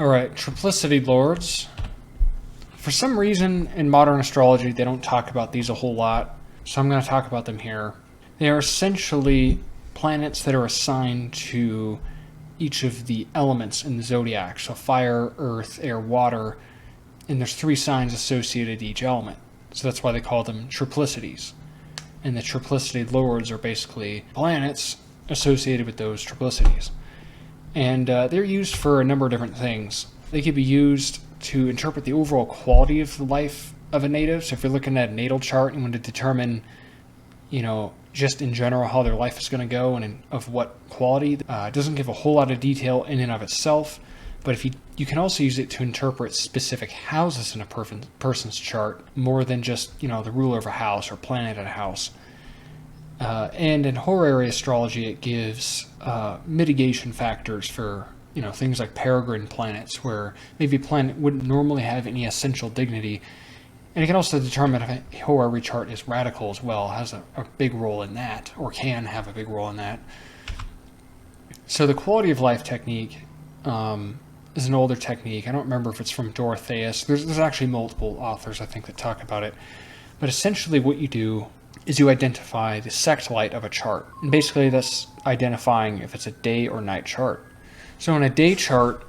Alright, Triplicity Lords. For some reason, in modern astrology, they don't talk about these a whole lot, so I'm going to talk about them here. They are essentially planets that are assigned to each of the elements in the zodiac, so fire, earth, air, water, and there's 3 signs associated to each element. So that's why they call them triplicities. And the Triplicity Lords are basically planets associated with those triplicities. And they're used for a number of different things. They could be used to interpret the overall quality of the life of a native. So if you're looking at a natal chart and want to determine, just in general how their life is going to go and of what quality, it doesn't give a whole lot of detail in and of itself. But if you can also use it to interpret specific houses in a person's chart more than just, the ruler of a house or planet at a house. And in horary astrology, it gives mitigation factors for, things like peregrine planets, where maybe a planet wouldn't normally have any essential dignity. And it can also determine if a horary chart is radical as well, has a big role in that, or can have a big role in that. So the quality of life technique is an older technique. I don't remember if it's from Dorotheus. There's actually multiple authors, I think, that talk about it. But essentially what you do is you identify the sect light of a chart. And basically that's identifying if it's a day or night chart. So in a day chart,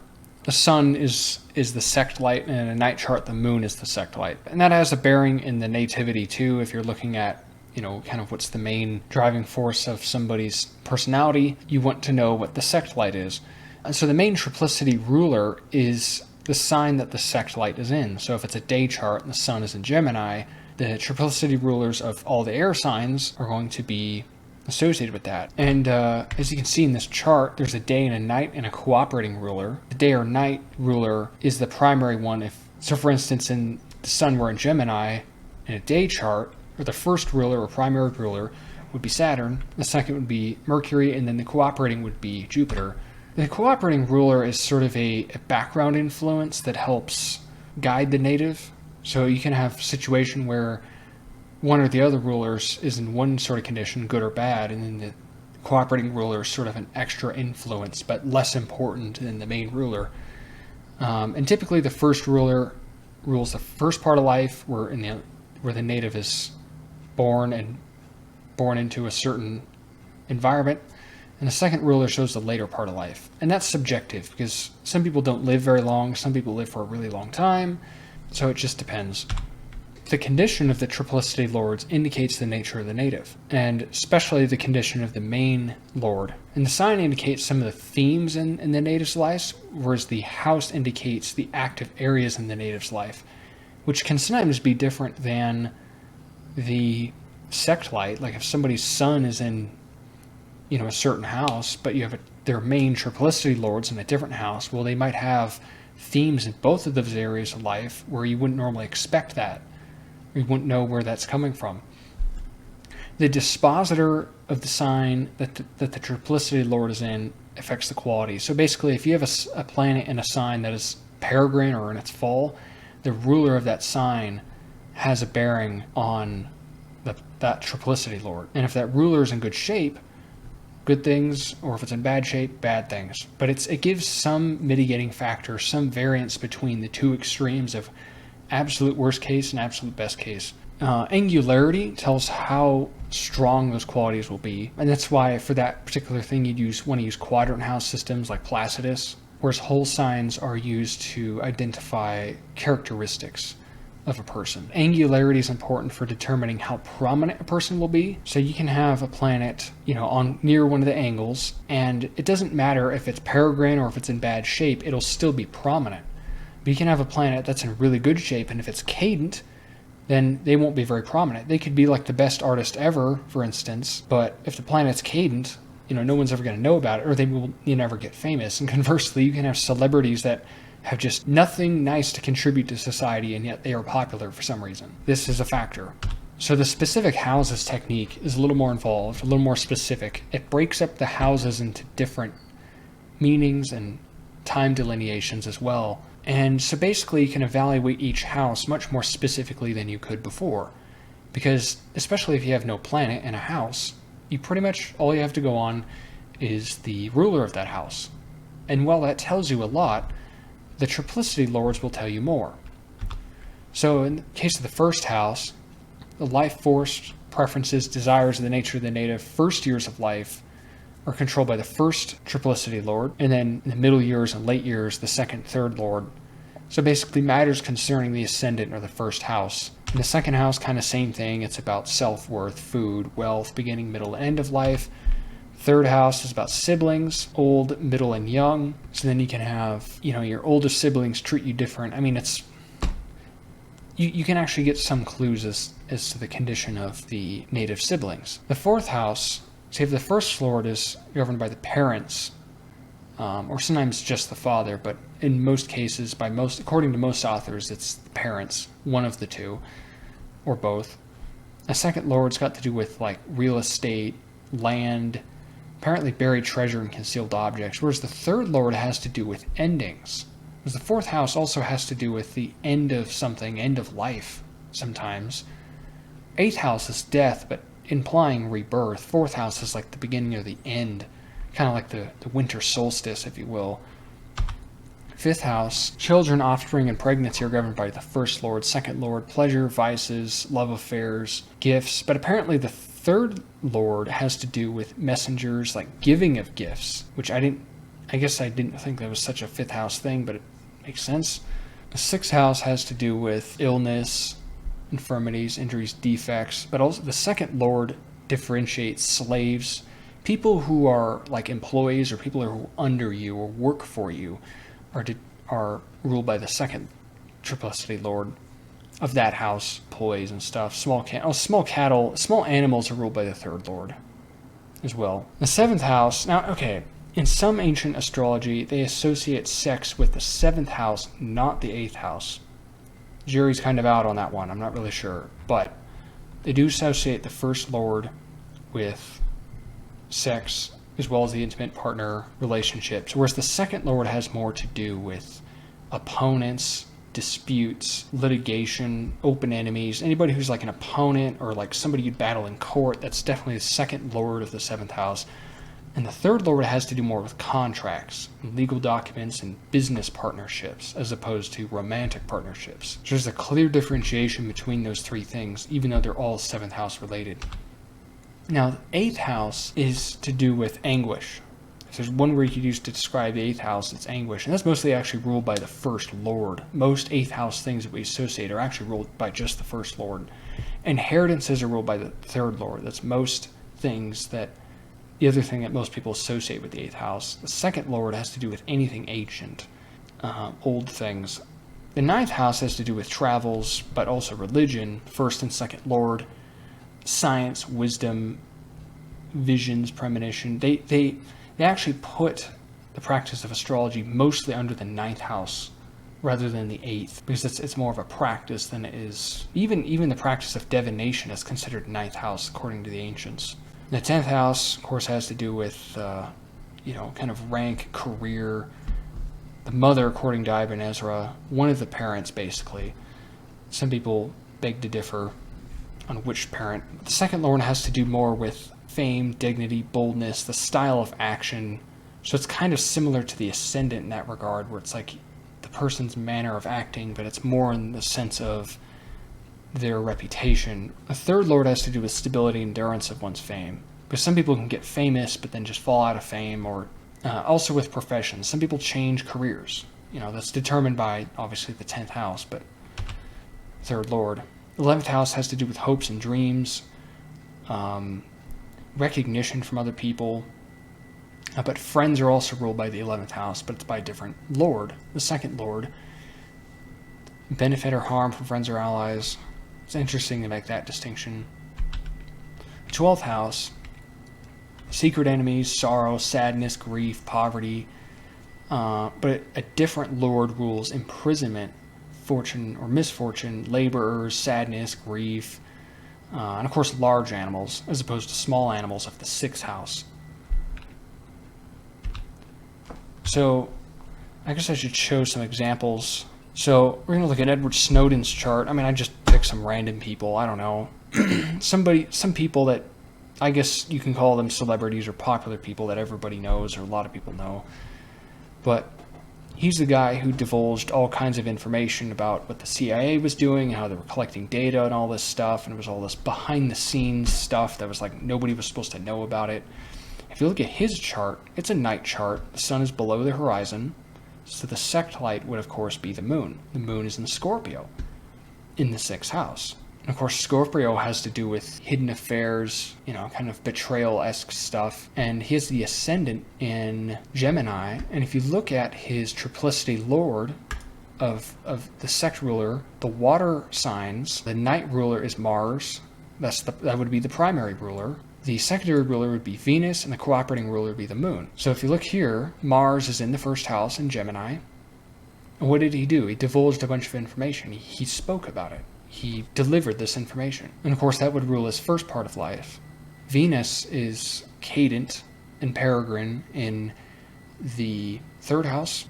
the sun is the sect light, and in a night chart, the moon is the sect light. And that has a bearing in the nativity too. If you're looking at, kind of what's the main driving force of somebody's personality, you want to know what the sect light is. And so the main triplicity ruler is the sign that the sect light is in. So if it's a day chart and the sun is in Gemini, the triplicity rulers of all the air signs are going to be associated with that. And as you can see in this chart, there's a day and a night and a cooperating ruler. The day or night ruler is the primary one. So for instance, in the sun were in Gemini, in a day chart, or the first ruler or primary ruler would be Saturn, the second would be Mercury, and then the cooperating would be Jupiter. The cooperating ruler is sort of a background influence that helps guide the native. So you can have a situation where one or the other rulers is in one sort of condition, good or bad, and then the cooperating ruler is sort of an extra influence, but less important than the main ruler. And typically the first ruler rules the first part of life, where the native is born into a certain environment, and the second ruler shows the later part of life. And that's subjective, because some people don't live very long, some people live for a really long time, so it just depends. The condition of the Triplicity Lords indicates the nature of the native, and especially the condition of the main lord. And the sign indicates some of the themes in the native's life, whereas the house indicates the active areas in the native's life, which can sometimes be different than the sect light. Like if somebody's sun is in, a certain house, but you have their main Triplicity Lords in a different house, well, they might have themes in both of those areas of life where you wouldn't normally expect that. You wouldn't know where that's coming from. The dispositor of the sign that the Triplicity Lord is in affects the quality. So basically, if you have a planet in a sign that is peregrine or in its fall, the ruler of that sign has a bearing on that Triplicity Lord. And if that ruler is in good shape, good things, or if it's in bad shape, bad things. But it gives some mitigating factor, some variance between the two extremes of absolute worst case and absolute best case. Angularity tells how strong those qualities will be, and that's why for that particular thing you'd want to use quadrant house systems like Placidus, whereas whole signs are used to identify characteristics of a person. Angularity is important for determining how prominent a person will be. So you can have a planet, on near one of the angles, and it doesn't matter if it's peregrine or if it's in bad shape, it'll still be prominent. But you can have a planet that's in really good shape, and if it's cadent, then they won't be very prominent. They could be like the best artist ever, for instance, but if the planet's cadent, no one's ever going to know about it, or they will never get famous. And conversely, you can have celebrities that have just nothing nice to contribute to society, and yet they are popular for some reason. This is a factor. So the specific houses technique is a little more involved, a little more specific. It breaks up the houses into different meanings and time delineations as well. And so basically you can evaluate each house much more specifically than you could before. Because especially if you have no planet in a house, you pretty much, all you have to go on is the ruler of that house. And while that tells you a lot, The Triplicity Lords will tell you more. So in the case of the first house, the life force, preferences, desires of the nature of the native first years of life are controlled by the first Triplicity Lord, and then in the middle years and late years, the second, third Lord. So basically matters concerning the ascendant or the first house. In the second house, kind of same thing. It's about self-worth, food, wealth, beginning, middle, and end of life. Third house is about siblings, old, middle, and young. So then you can have, your older siblings treat you different. I mean, you can actually get some clues as to the condition of the native siblings. The fourth house, say if the first lord is governed by the parents, or sometimes just the father, but in most cases, according to most authors, it's the parents, one of the two, or both. A second lord's got to do with like real estate, land, apparently buried treasure and concealed objects, whereas the third lord has to do with endings. Because the fourth house also has to do with the end of something, end of life, sometimes. Eighth house is death, but implying rebirth. Fourth house is like the beginning or the end, kind of like the winter solstice, if you will. Fifth house, children, offspring, and pregnancy are governed by the first lord. Second lord, pleasure, vices, love affairs, gifts. But apparently the third lord has to do with messengers, like giving of gifts, which I guess I didn't think that was such a fifth house thing, but it makes sense. The sixth house has to do with illness, infirmities, injuries, defects, but also the second lord differentiates slaves, people who are like employees or people who are under you or work for you are ruled by the second Triplicity Lord of that house, employees and stuff. Small animals are ruled by the third lord as well. The seventh house, now, okay, in some ancient astrology, they associate sects with the seventh house, not the eighth house. Jury's kind of out on that one, I'm not really sure. But they do associate the first lord with sex, as well as the intimate partner relationships, whereas the second lord has more to do with opponents, disputes, litigation, open enemies. Anybody who's like an opponent or like somebody you'd battle in court, that's definitely the second lord of the seventh house. And the third lord has to do more with contracts, legal documents, and business partnerships, as opposed to romantic partnerships. So there's a clear differentiation between those three things, even though they're all seventh house related. Now, the eighth house is to do with anguish. If there's one word you could use to describe the eighth house, it's anguish. And that's mostly actually ruled by the first lord. Most eighth house things that we associate are actually ruled by just the first lord. Inheritances are ruled by the third lord. That's most things the other thing that most people associate with the eighth house. The second lord has to do with anything ancient, old things. The ninth house has to do with travels, but also religion, first and second lord. Science, wisdom, visions, premonition. They actually put the practice of astrology mostly under the ninth house rather than the eighth, because it's more of a practice than it is. Even the practice of divination is considered ninth house according to the ancients. The 10th house, of course, has to do with kind of rank, career. The mother, according to Ibn Ezra, one of the parents, basically. Some people beg to differ on which parent. The second lord has to do more with fame, dignity, boldness, the style of action. So it's kind of similar to the ascendant in that regard, where it's like the person's manner of acting, but it's more in the sense of their reputation. The third lord has to do with stability and endurance of one's fame. Because some people can get famous, but then just fall out of fame, or also with professions. Some people change careers. That's determined by, obviously, the 10th house, but third lord. 11th house has to do with hopes and dreams, recognition from other people. But friends are also ruled by the 11th house, but it's by a different lord, the second lord. Benefit or harm from friends or allies. It's interesting to make that distinction. 12th house, secret enemies, sorrow, sadness, grief, poverty. But a different lord rules imprisonment, fortune or misfortune, laborers, sadness, grief, and of course large animals, as opposed to small animals of the 6th house. So I guess I should show some examples. So we're going to look at Edward Snowden's chart. I mean, I just picked some random people. I don't know. Some people that I guess you can call them celebrities or popular people that everybody knows or a lot of people know. But He's the guy who divulged all kinds of information about what the CIA was doing, how they were collecting data and all this stuff, and it was all this behind-the-scenes stuff that was like nobody was supposed to know about it. If you look at his chart, it's a night chart. The sun is below the horizon, so the sect light would, of course, be the moon. The moon is in Scorpio, in the 6th house. And of course, Scorpio has to do with hidden affairs, kind of betrayal-esque stuff. And he has the ascendant in Gemini. And if you look at his Triplicity Lord of the sect ruler, the water signs, the night ruler is Mars. That would be the primary ruler. The secondary ruler would be Venus, and the cooperating ruler would be the moon. So if you look here, Mars is in the 1st house in Gemini. And what did he do? He divulged a bunch of information. He spoke about it. He delivered this information. And of course, that would rule his first part of life. Venus is cadent and peregrine in the 3rd house,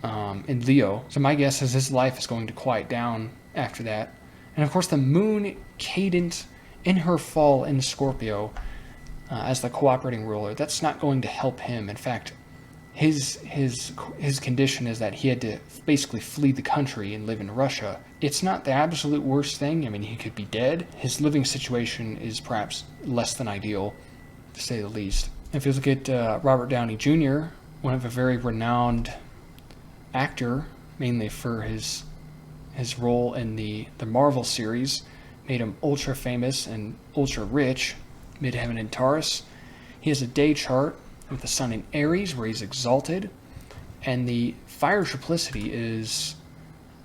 in Leo. So my guess is his life is going to quiet down after that. And of course, the moon cadent in her fall in Scorpio as the cooperating ruler, that's not going to help him. In fact, his condition is that he had to basically flee the country and live in Russia. It's not the absolute worst thing. I mean, he could be dead. His living situation is perhaps less than ideal, to say the least. If you look at Robert Downey Jr., one of a very renowned actor, mainly for his role in the Marvel series, made him ultra famous and ultra rich, midheaven in Taurus. He has a day chart with the sun in Aries, where he's exalted, and the fire triplicity is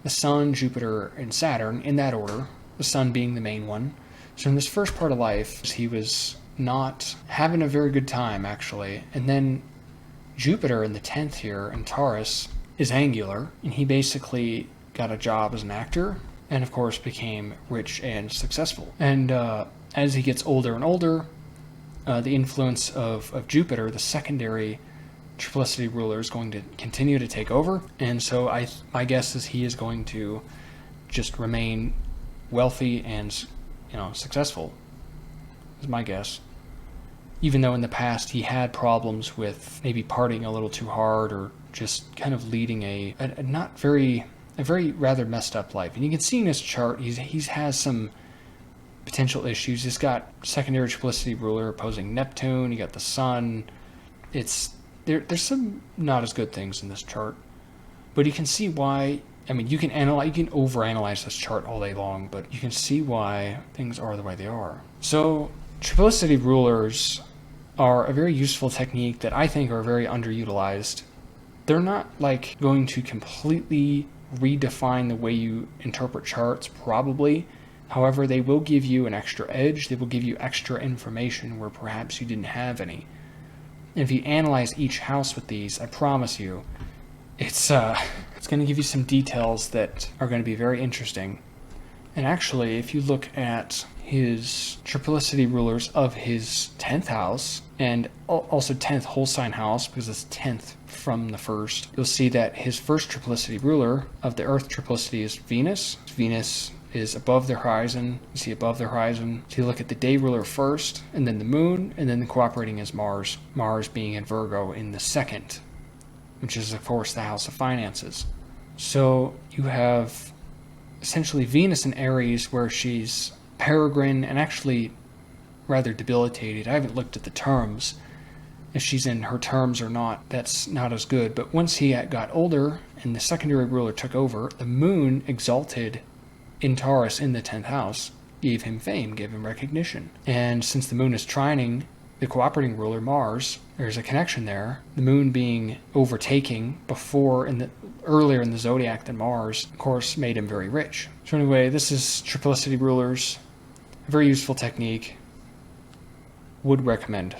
the sun, Jupiter, and Saturn, in that order, the sun being the main one. So in this first part of life, he was not having a very good time, actually. And then Jupiter in the 10th here in Taurus is angular, and he basically got a job as an actor, and of course became rich and successful. And as he gets older and older, the influence of Jupiter, the secondary triplicity ruler, is going to continue to take over. And so my guess is he is going to just remain wealthy and successful, is my guess. Even though in the past he had problems with maybe partying a little too hard, or just kind of leading a very rather messed up life. And you can see in his chart, he has some potential issues. He's got secondary triplicity ruler opposing Neptune. You got the sun. There's some not as good things in this chart, but you can see why. I mean, you can overanalyze this chart all day long, but you can see why things are the way they are. So triplicity rulers are a very useful technique that I think are very underutilized. They're not like going to completely redefine the way you interpret charts, probably. However, they will give you an extra edge. They will give you extra information where perhaps you didn't have any. And if you analyze each house with these, I promise you, it's going to give you some details that are going to be very interesting. And actually, if you look at his triplicity rulers of his 10th house, and also 10th whole sign house, because it's 10th from the first, you'll see that his first triplicity ruler of the Earth triplicity is Venus. Venus is above the horizon. You see above the horizon. So you look at the day ruler first, and then the moon, and then the cooperating is Mars. Mars being in Virgo in the 2nd, which is, of course, the house of finances. So you have essentially Venus in Aries, where she's peregrine and actually rather debilitated. I haven't looked at the terms, if she's in her terms or not. That's not as good. But once he got older and the secondary ruler took over, the moon exalted in Taurus in the 10th house gave him fame, gave him recognition. And since the moon is trining the cooperating ruler Mars, there's a connection there. The moon being overtaking earlier in the zodiac than Mars, of course, made him very rich. So anyway, this is triplicity rulers. A very useful technique. Would recommend.